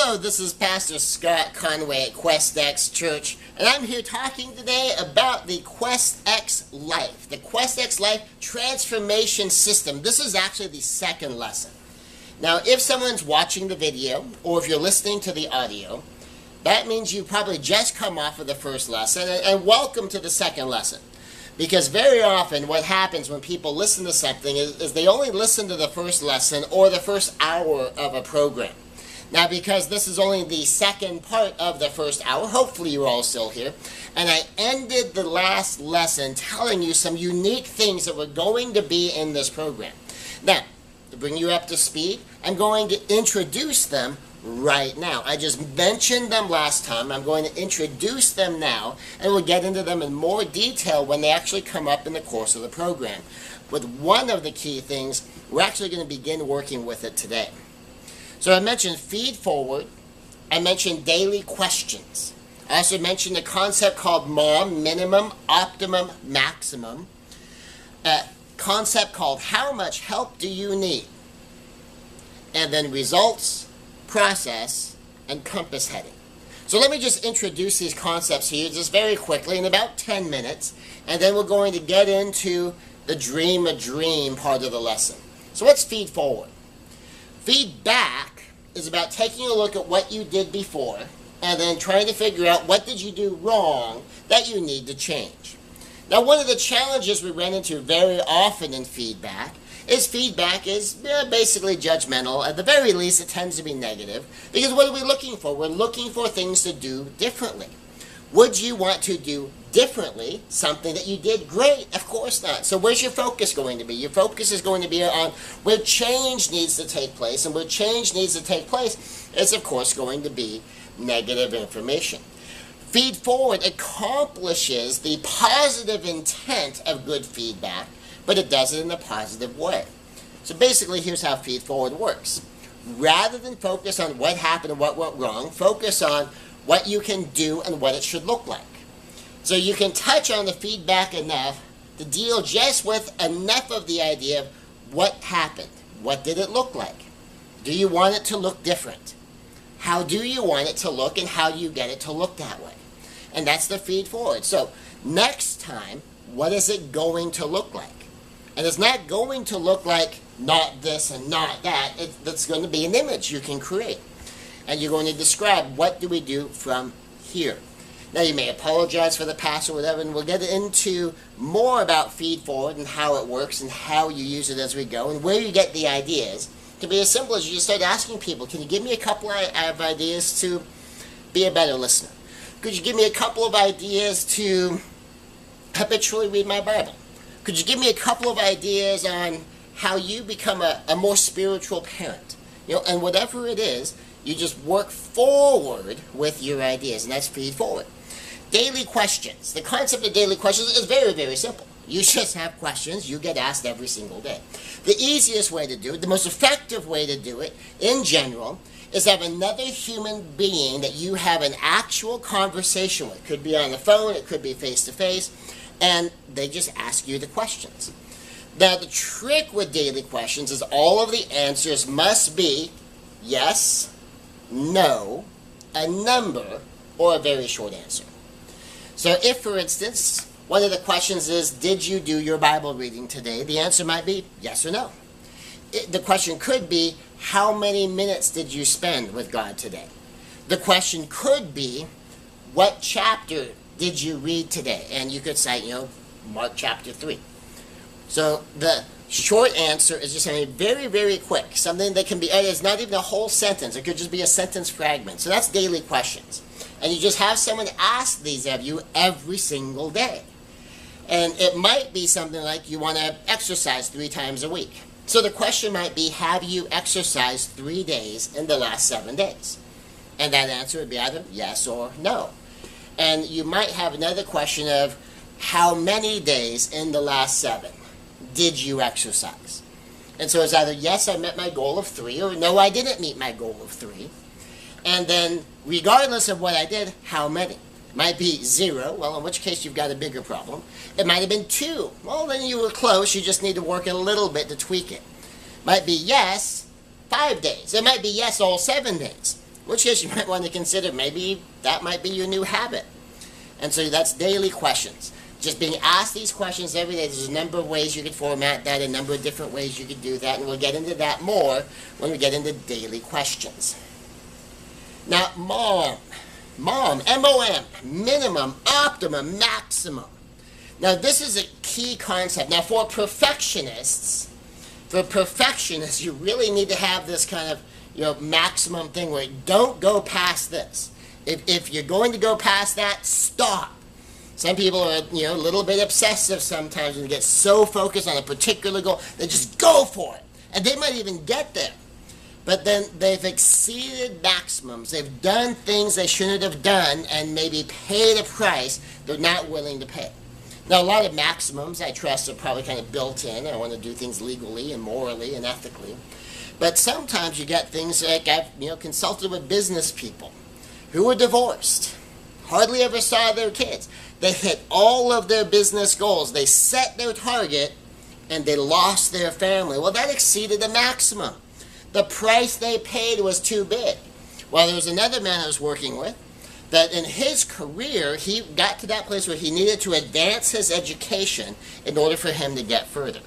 Hello, this is Pastor Scott Conway at QXChurch, and I'm here talking today about the QX Life, the QX Life Transformation System. This is actually the second lesson. Now, if someone's watching the video, or if you're listening to the audio, that means you probably just come off of the first lesson, and welcome to the second lesson. Because very often what happens when people listen to something is they only listen to the first lesson or the first hour of a program. Now, because this is only the second part of the first hour, hopefully you're all still here, and I ended the last lesson telling you some unique things that were going to be in this program. Now, to bring you up to speed, I'm going to introduce them right now. I just mentioned them last time. I'm going to introduce them now, and we'll get into them in more detail when they actually come up in the course of the program. With one of the key things, we're actually going to begin working with it today. So I mentioned feed forward. I mentioned daily questions. I also mentioned a concept called MOM, minimum, optimum, maximum. A concept called how much help do you need? And then results, process, and compass heading. So let me just introduce these concepts here just very quickly in about 10 minutes, and then we're going to get into the dream a dream part of the lesson. So let's feed forward. Feedback is about taking a look at what you did before and then trying to figure out what did you do wrong that you need to change. Now, one of the challenges we run into very often in feedback is basically judgmental. At the very least, it tends to be negative. Because what are we looking for? We're looking for things to do differently. Would you want to do differently something that you did great? Of course not. So where's your focus going to be? Your focus is going to be on where change needs to take place. And where change needs to take place is, of course, going to be negative information. Feed forward accomplishes the positive intent of good feedback, but it does it in a positive way. So basically, here's how feed forward works. Rather than focus on what happened and what went wrong, focus on what you can do and what it should look like. So you can touch on the feedback enough to deal just with enough of the idea of what happened. What did it look like? Do you want it to look different? How do you want it to look, and how do you get it to look that way? And that's the feed forward. So next time, what is it going to look like? And it's not going to look like not this and not that. It's going to be an image you can create. And you're going to describe what do we do from here. Now, you may apologize for the past or whatever, and we'll get into more about feed forward and how it works and how you use it as we go and where you get the ideas. It can be as simple as you just start asking people, can you give me a couple of ideas to be a better listener? Could you give me a couple of ideas to habitually read my Bible? Could you give me a couple of ideas on how you become a more spiritual parent? And whatever it is, you just work forward with your ideas, and that's feed forward. Daily questions. The concept of daily questions is very, very simple. You just have questions you get asked every single day. The easiest way to do it, the most effective way to do it, in general, is have another human being that you have an actual conversation with. It could be on the phone, it could be face-to-face, and they just ask you the questions. Now, the trick with daily questions is all of the answers must be yes, no, a number, or a very short answer. So if, for instance, one of the questions is, did you do your Bible reading today? The answer might be yes or no. The question could be, how many minutes did you spend with God today? The question could be, what chapter did you read today? And you could say, Mark chapter 3. So the short answer is just something very, very quick. Something that can be, it's not even a whole sentence. It could just be a sentence fragment. So that's daily questions. And you just have someone ask these of you every single day. And it might be something like you want to exercise 3 times a week. So the question might be, have you exercised 3 days in the last 7 days? And that answer would be either yes or no. And you might have another question of, how many days in the last 7 did you exercise? And so it's either yes, I met my goal of 3, or no, I didn't meet my goal of 3. And then, regardless of what I did, how many? Might be 0, well, in which case you've got a bigger problem. It might have been 2. Well, then you were close, you just need to work a little bit to tweak it. Might be yes, 5 days. It might be yes, all 7 days. In which case you might want to consider maybe that might be your new habit. And so that's daily questions. Just being asked these questions every day. There's a number of ways you could format that, a number of different ways you could do that, and we'll get into that more when we get into daily questions. Now, mom, M-O-M, minimum, optimum, maximum. Now, this is a key concept. Now, for perfectionists, you really need to have this kind of, maximum thing where don't go past this. If you're going to go past that, stop. Some people are, a little bit obsessive sometimes and get so focused on a particular goal, they just go for it. And they might even get there. But then they've exceeded maximums. They've done things they shouldn't have done and maybe paid a price they're not willing to pay. Now, a lot of maximums, I trust, are probably kind of built in. I want to do things legally and morally and ethically. But sometimes you get things like I've consulted with business people who were divorced, hardly ever saw their kids. They hit all of their business goals. They set their target, and they lost their family. Well, that exceeded the maximum. The price they paid was too big. Well, there was another man I was working with that in his career, he got to that place where he needed to advance his education in order for him to get further.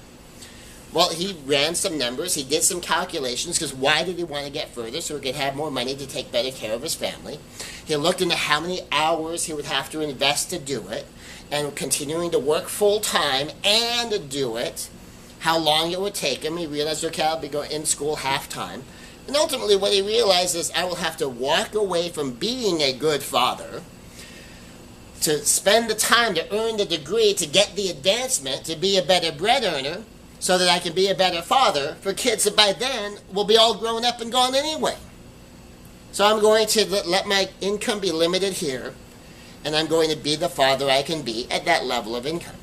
Well, he ran some numbers, he did some calculations, because why did he want to get further? So he could have more money to take better care of his family. He looked into how many hours he would have to invest to do it, and continuing to work full-time and do it, how long it would take him. He realized, okay, I'll be going in school half-time. And ultimately what he realized is, I will have to walk away from being a good father to spend the time to earn the degree, to get the advancement, to be a better bread earner, so that I can be a better father for kids that by then will be all grown up and gone anyway. So I'm going to let my income be limited here, and I'm going to be the father I can be at that level of income.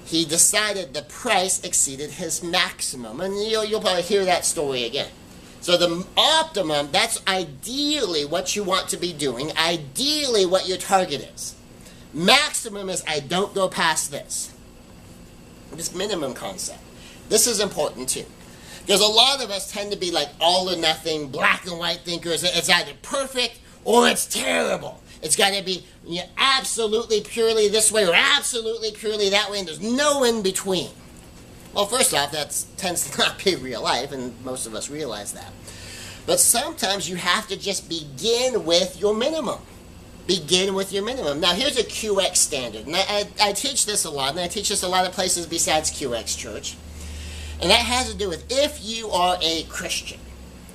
He decided the price exceeded his maximum, and you'll probably hear that story again. So the optimum, that's ideally what you want to be doing, ideally what your target is. Maximum is I don't go past this. This minimum concept. This is important too. Because a lot of us tend to be like all or nothing, black and white thinkers. It's either perfect or it's terrible. It's got to be absolutely purely this way or absolutely purely that way, and there's no in between. Well, first off, that tends to not be real life, and most of us realize that. But sometimes you have to just begin with your minimum. Begin with your minimum. Now, here's a QX standard. And I teach this a lot, and I teach this a lot of places besides QXChurch. And that has to do with if you are a Christian,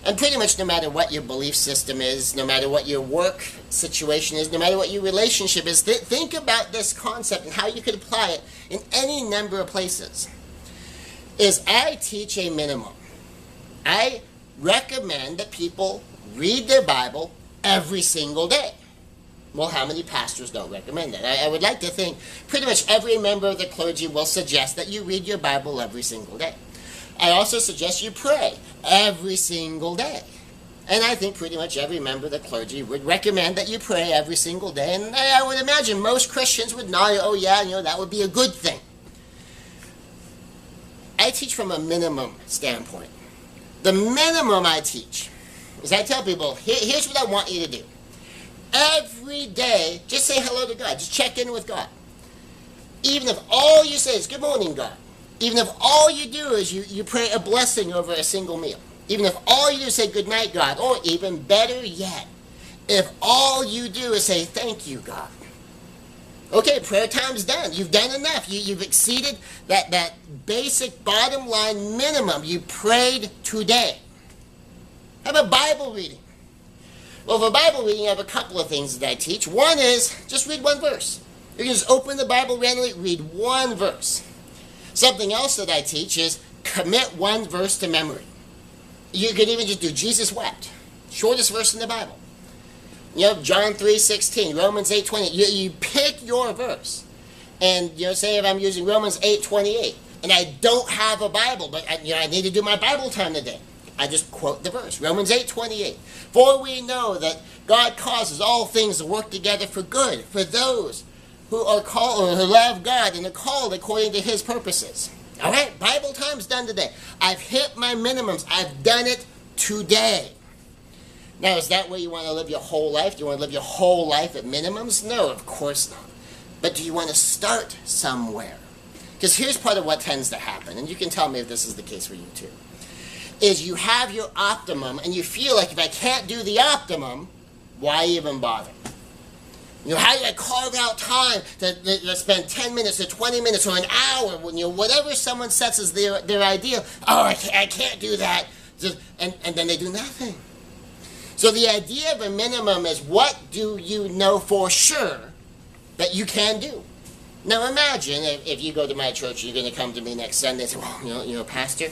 and pretty much no matter what your belief system is, no matter what your work situation is, no matter what your relationship is, think about this concept and how you could apply it in any number of places. Is I teach a minimum. I recommend that people read their Bible every single day. Well, how many pastors don't recommend that? I would like to think pretty much every member of the clergy will suggest that you read your Bible every single day. I also suggest you pray every single day. And I think pretty much every member of the clergy would recommend that you pray every single day. And I would imagine most Christians would nod, oh yeah, that would be a good thing. I teach from a minimum standpoint. The minimum I teach is I tell people, here's what I want you to do. Every day, just say hello to God. Just check in with God. Even if all you say is, good morning, God. Even if all you do is you pray a blessing over a single meal. Even if all you do is say, good night, God. Or even better yet, if all you do is say, thank you, God. Okay, prayer time's done. You've done enough. You've exceeded that basic bottom line minimum. You prayed today. How about Bible reading? Well, for Bible reading, I have a couple of things that I teach. One is, just read one verse. You can just open the Bible randomly, read one verse. Something else that I teach is commit one verse to memory. You could even just do Jesus wept. Shortest verse in the Bible. John 3:16, Romans 8:20. You pick your verse. And, say if I'm using Romans 8:28, and I don't have a Bible, but I need to do my Bible time today. I just quote the verse, Romans 8:28. For we know that God causes all things to work together for good, for those who are called, or who love God and are called according to His purposes. All right, Bible time's done today. I've hit my minimums. I've done it today. Now, is that where you want to live your whole life? Do you want to live your whole life at minimums? No, of course not. But do you want to start somewhere? Because here's part of what tends to happen, and you can tell me if this is the case for you too, is you have your optimum, and you feel like if I can't do the optimum, why even bother? How do I carve out time to spend 10 minutes or 20 minutes or an hour when whatever someone sets as their ideal? Oh, I can't do that. And then they do nothing. So the idea of a minimum is, what do you know for sure that you can do? Now imagine if you go to my church, you're going to come to me next Sunday and say, well, Pastor,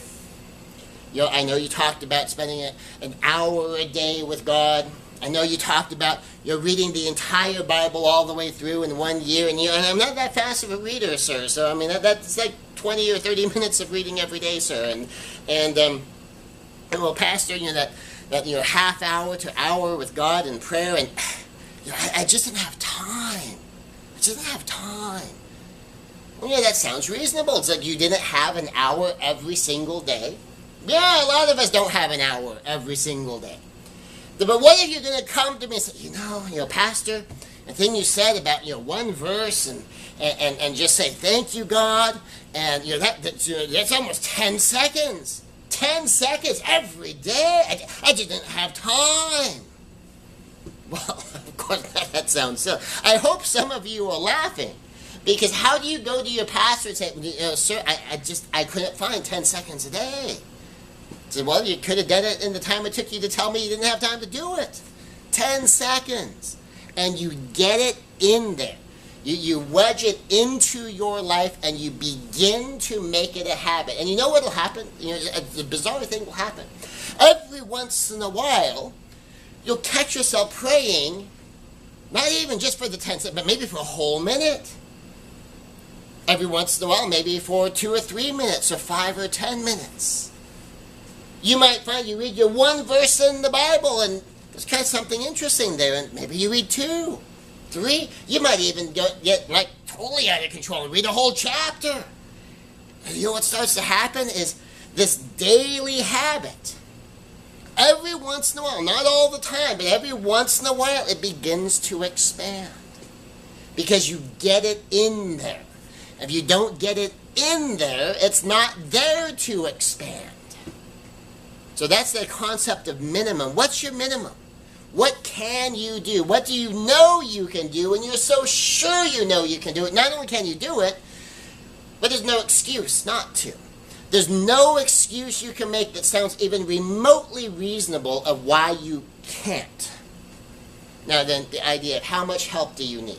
I know you talked about spending an hour a day with God. I know you talked about reading the entire Bible all the way through in 1 year, and I'm not that fast of a reader, sir. So I mean that's like 20 or 30 minutes of reading every day, sir. And well, Pastor, that half hour to hour with God in prayer, and I just didn't have time. I just didn't have time. Well, that sounds reasonable. It's like you didn't have an hour every single day. Yeah, a lot of us don't have an hour every single day. But what if you're going to come to me and say, Pastor, the thing you said about, one verse and just say, thank you, God, and, that's almost 10 seconds. 10 seconds every day. I just didn't have time. Well, of course, that sounds silly. I hope some of you are laughing, because how do you go to your pastor and say, sir, I couldn't find 10 seconds a day? So, well, you could have done it in the time it took you to tell me you didn't have time to do it. 10 seconds. And you get it in there. You wedge it into your life, and you begin to make it a habit. And you know what will happen? The bizarre thing will happen. Every once in a while, you'll catch yourself praying, not even just for the 10 seconds, but maybe for a whole minute. Every once in a while, maybe for 2 or 3 minutes, or 5 or 10 minutes. You might find you read your one verse in the Bible, and there's kind of something interesting there, and maybe you read 2, 3. You might even get like totally out of control and read a whole chapter. And what starts to happen is this daily habit. Every once in a while, not all the time, but every once in a while, it begins to expand. Because you get it in there. If you don't get it in there, it's not there to expand. So that's the concept of minimum. What's your minimum? What can you do? What do you know you can do, and you're so sure you know you can do it? Not only can you do it, but there's no excuse not to. There's no excuse you can make that sounds even remotely reasonable of why you can't. Now then, the idea of how much help do you need?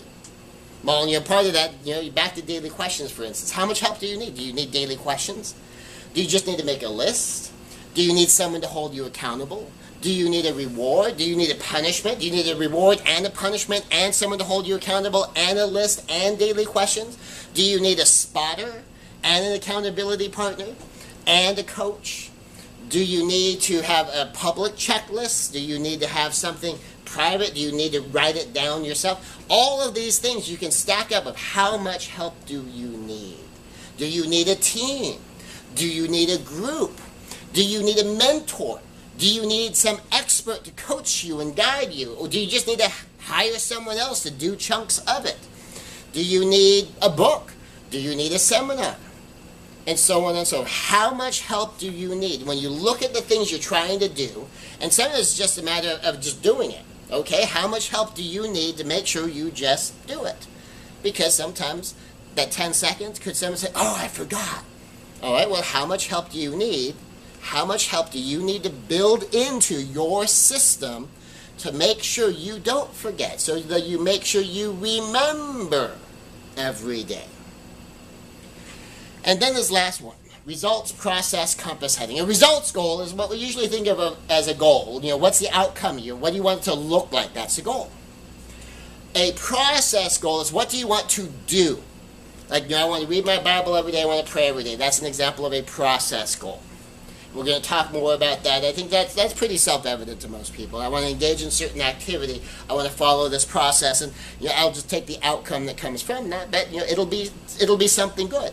Well, part of that, back to daily questions, for instance. How much help do you need? Do you need daily questions? Do you just need to make a list? Do you need someone to hold you accountable? Do you need a reward? Do you need a punishment? Do you need a reward and a punishment and someone to hold you accountable and a list and daily questions? Do you need a spotter and an accountability partner and a coach? Do you need to have a public checklist? Do you need to have something private? Do you need to write it down yourself? All of these things you can stack up of how much help do you need? Do you need a team? Do you need a group? Do you need a mentor? Do you need some expert to coach you and guide you? Or do you just need to hire someone else to do chunks of it? Do you need a book? Do you need a seminar? And so on and so on. How much help do you need? When you look at the things you're trying to do, and sometimes it's just a matter of just doing it. Okay, how much help do you need to make sure you just do it? Because sometimes that 10 seconds, could someone say, oh, I forgot. All right, well, how much help do you need? How much help do you need to build into your system to make sure you don't forget, so that you make sure you remember every day? And then this last one, results, process, compass, heading. A results goal is what we usually think of as a goal. What's the outcome? What do you want it to look like? That's a goal. A process goal is what do you want to do? Like, I want to read my Bible every day, I want to pray every day. That's an example of a process goal. We're going to talk more about that. I think that's pretty self-evident to most people. I want to engage in certain activity. I want to follow this process, and I'll just take the outcome that comes from that. But it'll be something good.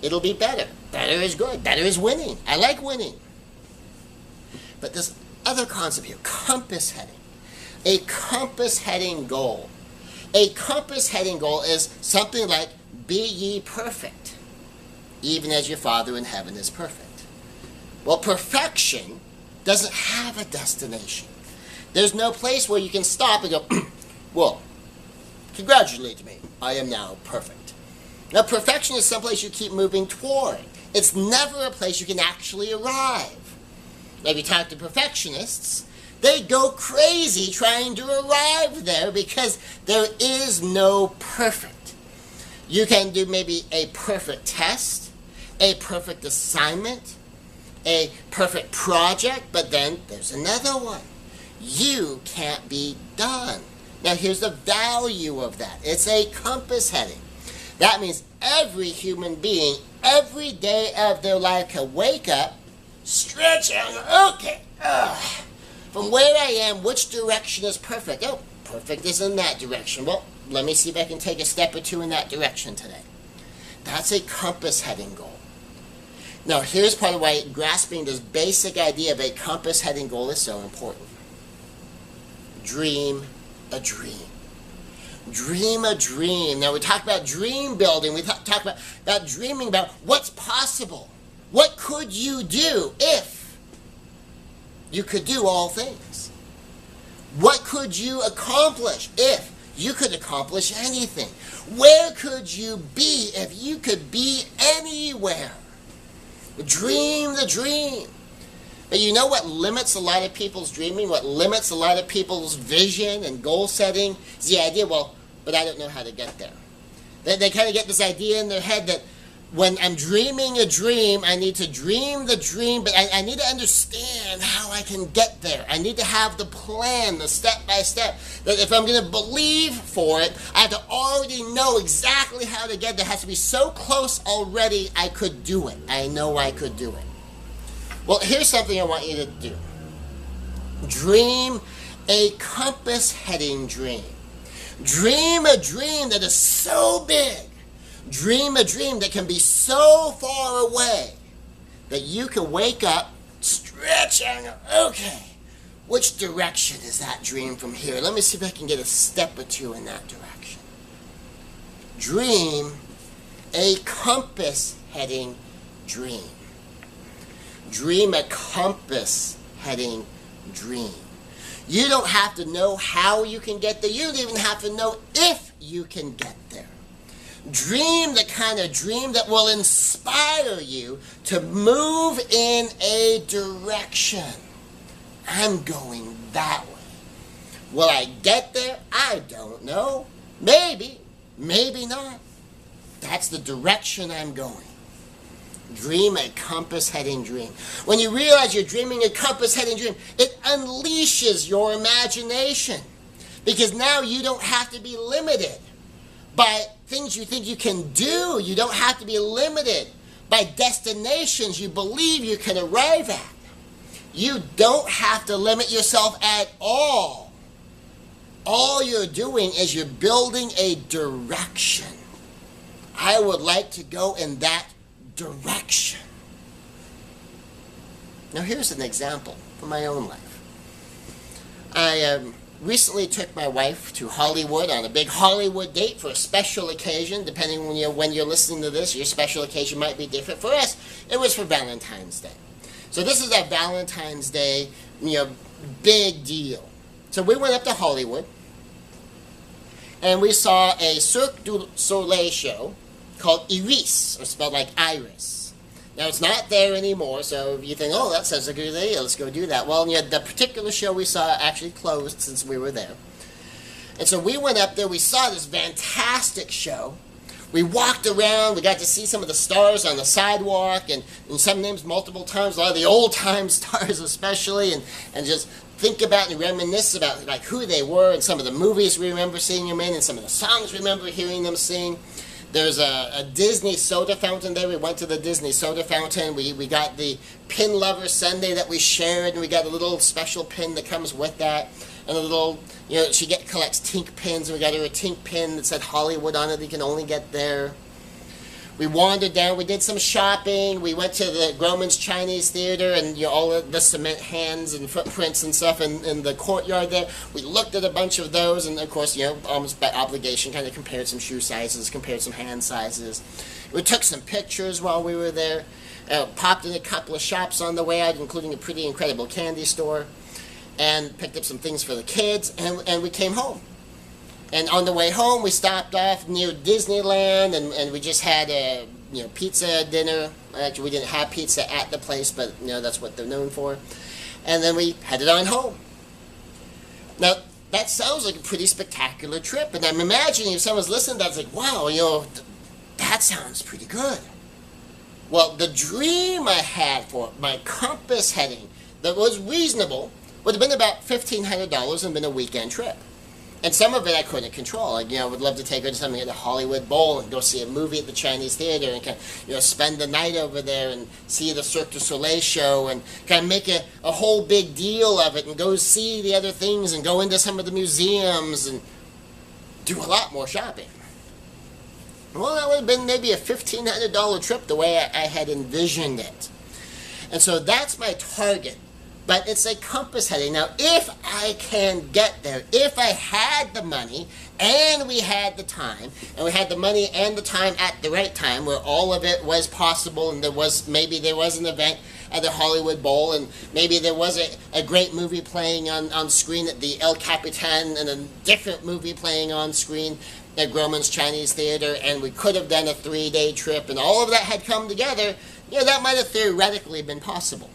It'll be better. Better is good. Better is winning. I like winning. But this other concept here, compass heading. A compass heading goal. A compass heading goal is something like, be ye perfect, even as your Father in heaven is perfect. Well, perfection doesn't have a destination. There's no place where you can stop and go, well, congratulate me, I am now perfect. Now, perfection is someplace you keep moving toward. It's never a place you can actually arrive. Now, if you talk to perfectionists, they go crazy trying to arrive there because there is no perfect. You can do maybe a perfect test, a perfect assignment, a perfect project, but then there's another one. You can't be done. Now, here's the value of that. It's a compass heading. That means every human being, every day of their life can wake up, stretch out, okay, from where I am, which direction is perfect? Oh, perfect is in that direction. Well, let me see if I can take a step or two in that direction today. That's a compass heading goal. Now, here's part of why grasping this basic idea of a compass heading goal is so important. Dream a dream. Dream a dream. Now, we talk about dream building. We talk about dreaming about what's possible. What could you do if you could do all things? What could you accomplish if you could accomplish anything? Where could you be if you could be anywhere? Dream the dream. But you know what limits a lot of people's dreaming? What limits a lot of people's vision and goal setting is the idea, well, but I don't know how to get there. They kind of get this idea in their head that when I'm dreaming a dream, I need to dream the dream, but I need to understand how I can get there. I need to have the plan, the step-by-step, that if I'm going to believe for it, I have to already know exactly how to get there. It has to be so close already I could do it. I know I could do it. Well, here's something I want you to do. Dream a compass-heading dream. Dream a dream that is so big. Dream a dream that can be so far away that you can wake up, stretch, and okay, which direction is that dream from here? Let me see if I can get a step or two in that direction. Dream a compass-heading dream. Dream a compass-heading dream. You don't have to know how you can get there. You don't even have to know if you can get there. Dream the kind of dream that will inspire you to move in a direction. I'm going that way. Will I get there? I don't know. Maybe, maybe not. That's the direction I'm going. Dream a compass-heading dream. When you realize you're dreaming a compass-heading dream, it unleashes your imagination. Because now you don't have to be limited by things you think you can do. You don't have to be limited by destinations you believe you can arrive at. You don't have to limit yourself at all. All you're doing is you're building a direction. I would like to go in that direction. Now here's an example from my own life. I recently took my wife to Hollywood on a big Hollywood date for a special occasion. Depending on when you're listening to this, your special occasion might be different. For us, it was for Valentine's Day. So this is our Valentine's Day, big deal. So we went up to Hollywood, and we saw a Cirque du Soleil show called Iris, or spelled like Iris. Now, it's not there anymore, so if you think, oh, that sounds like a good idea, let's go do that. Well, the particular show we saw actually closed since we were there. And so we went up there, we saw this fantastic show. We walked around, we got to see some of the stars on the sidewalk, and some names multiple times, a lot of the old-time stars especially, and just think about and reminisce about like who they were, and some of the movies we remember seeing them in, and some of the songs we remember hearing them sing. There's a Disney soda fountain there. We went to the Disney soda fountain. We got the Pin Lover Sundae that we shared, and we got a little special pin that comes with that. And a little, she collects Tink pins, and we got her a Tink pin that said Hollywood on it that you can only get there. We wandered down. We did some shopping. We went to the Grauman's Chinese Theater and all of the cement hands and footprints and stuff in the courtyard there. We looked at a bunch of those, and of course, almost by obligation, kind of compared some shoe sizes, compared some hand sizes. We took some pictures while we were there. Popped in a couple of shops on the way out, including a pretty incredible candy store, and picked up some things for the kids, and we came home. And on the way home, we stopped off near Disneyland, and we just had a pizza dinner. Actually, we didn't have pizza at the place, but that's what they're known for. And then we headed on home. Now, that sounds like a pretty spectacular trip, and I'm imagining if someone's listening to that, it's like, wow, that sounds pretty good. Well, the dream I had for my compass heading that was reasonable would have been about $1,500 and been a weekend trip. And some of it I couldn't control. Like, I would love to take her to something at the Hollywood Bowl and go see a movie at the Chinese Theater and kind of, spend the night over there and see the Cirque du Soleil show and kind of make a whole big deal of it and go see the other things and go into some of the museums and do a lot more shopping. Well, that would have been maybe a $1,500 trip the way I had envisioned it. And so that's my target. But it's a compass heading. Now, if I can get there, if I had the money and we had the time, and we had the money and the time at the right time where all of it was possible, and maybe there was an event at the Hollywood Bowl, and maybe there was a great movie playing on screen at the El Capitan and a different movie playing on screen at Grauman's Chinese Theater, and we could have done a 3-day trip, and all of that had come together, that might have theoretically been possible.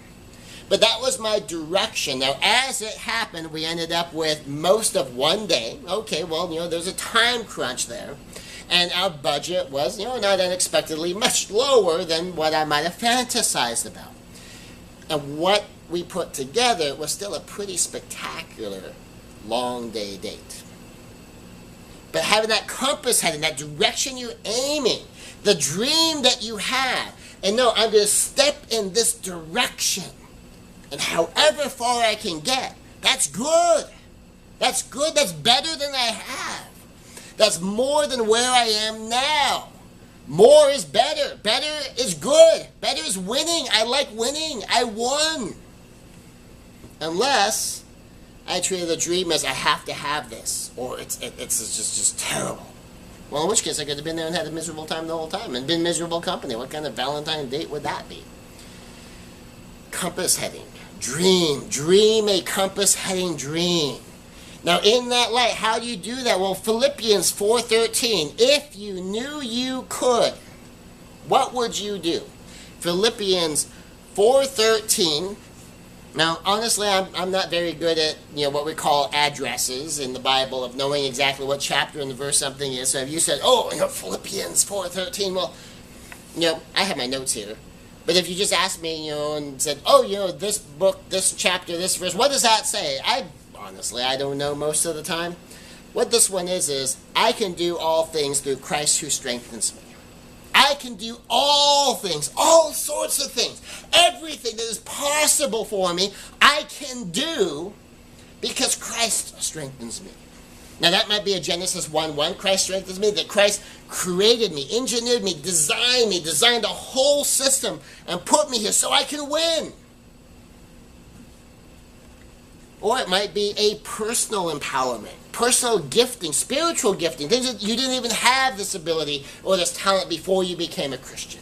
But that was my direction. Now, as it happened, we ended up with most of one day. Okay, well, there's a time crunch there. And our budget was, not unexpectedly much lower than what I might have fantasized about. And what we put together was still a pretty spectacular long day date. But having that compass heading, that direction you're aiming, the dream that you have, and no, I'm going to step in this direction. And however far I can get, that's good. That's good. That's better than I have. That's more than where I am now. More is better. Better is good. Better is winning. I like winning. I won. Unless I treated the dream as I have to have this, or it's just terrible. Well, in which case I could have been there and had a miserable time the whole time and been miserable company. What kind of Valentine date would that be? Compass heading. Dream a compass heading dream. Now, in that light, how do you do that? Well, Philippians 4:13. If you knew you could, what would you do? Philippians 4:13. Now, honestly, I'm not very good at what we call addresses in the Bible of knowing exactly what chapter and the verse something is. So if you said, Philippians 4:13, well, I have my notes here. But if you just asked me, and said, this book, this chapter, this verse, what does that say? Honestly, I don't know most of the time. What this one is I can do all things through Christ who strengthens me. I can do all things, all sorts of things. Everything that is possible for me, I can do because Christ strengthens me. Now that might be a Genesis 1:1, Christ strengthens me, that Christ created me, engineered me, designed a whole system, and put me here so I can win. Or it might be a personal empowerment, personal gifting, spiritual gifting, things that you didn't even have this ability or this talent before you became a Christian.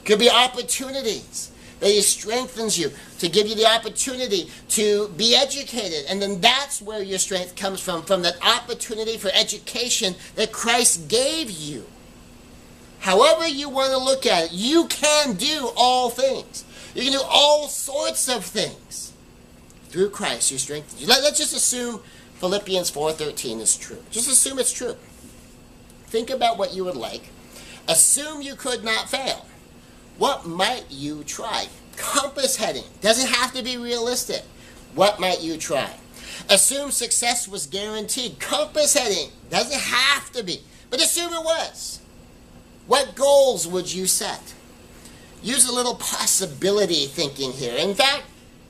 Could be opportunities that He strengthens you to give you the opportunity to be educated. And then that's where your strength comes from that opportunity for education that Christ gave you. However you want to look at it, you can do all things. You can do all sorts of things through Christ who strengthens you. Let's just assume Philippians 4:13 is true. Just assume it's true. Think about what you would like. Assume you could not fail. What might you try? Compass heading. Doesn't have to be realistic. What might you try? Assume success was guaranteed. Compass heading. Doesn't have to be. But assume it was. What goals would you set? Use a little possibility thinking here. In fact,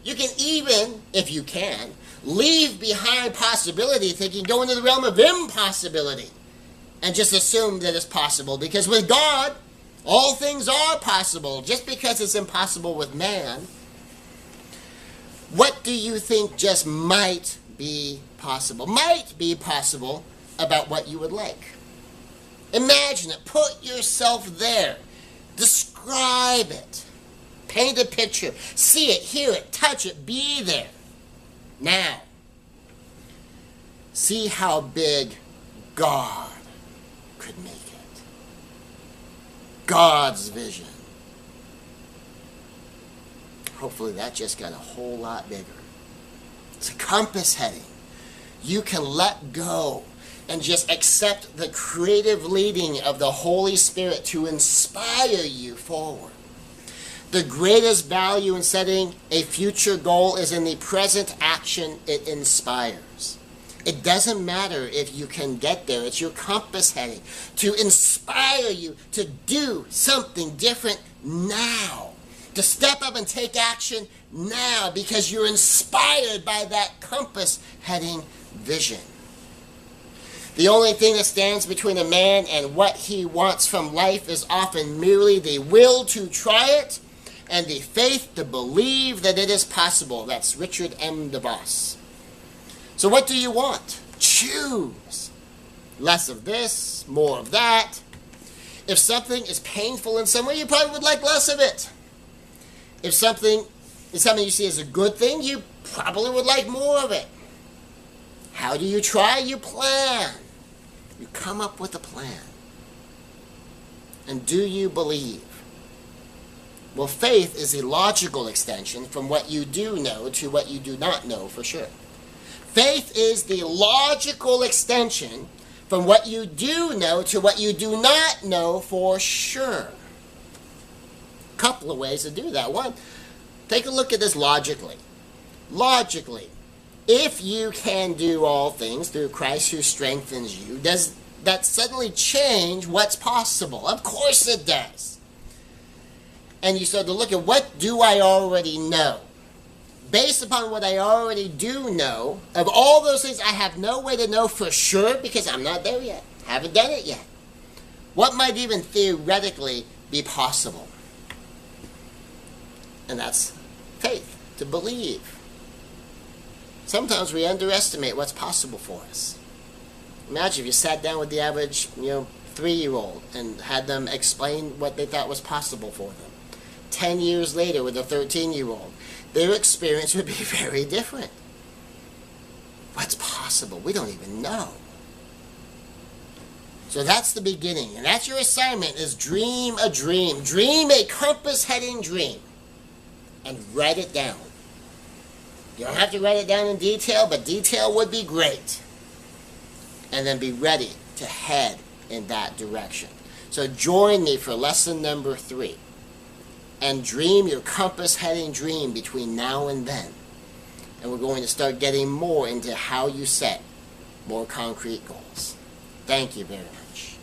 you can even, if you can, leave behind possibility thinking, go into the realm of impossibility. And just assume that it's possible. Because with God, All things are possible. Just because it's impossible with man, what do you think just might be possible? Might be possible about what you would like. Imagine it. Put yourself there. Describe it. Paint a picture. See it, hear it, touch it, be there. Now, see how big God could make it. God's vision. Hopefully that just got a whole lot bigger. It's a compass heading. You can let go and just accept the creative leading of the Holy Spirit to inspire you forward. The greatest value in setting a future goal is in the present action it inspires. It doesn't matter if you can get there. It's your compass heading to inspire you to do something different now. To step up and take action now because you're inspired by that compass heading vision. The only thing that stands between a man and what he wants from life is often merely the will to try it and the faith to believe that it is possible. That's Richard M. DeVos. So what do you want? Choose. Less of this, more of that. If something is painful in some way, you probably would like less of it. If something is something you see as a good thing, you probably would like more of it. How do you try? You plan. You come up with a plan. And do you believe? Well, faith is a logical extension from what you do know to what you do not know for sure. Faith is the logical extension from what you do know to what you do not know for sure. A couple of ways to do that. One, take a look at this logically. Logically, if you can do all things through Christ who strengthens you, does that suddenly change what's possible? Of course it does. And you start to look at, what do I already know? Based upon what I already do know, of all those things I have no way to know for sure because I'm not there yet. Haven't done it yet. What might even theoretically be possible? And that's faith, to believe. Sometimes we underestimate what's possible for us. Imagine if you sat down with the average, 3-year-old and had them explain what they thought was possible for them. 10 years later with a 13-year-old, their experience would be very different. What's possible? We don't even know. So that's the beginning, and that's your assignment, is dream a dream. Dream a compass-heading dream, and write it down. You don't have to write it down in detail, but detail would be great. And then be ready to head in that direction. So join me for lesson number 3. And dream your compass-heading dream between now and then. And we're going to start getting more into how you set more concrete goals. Thank you very much.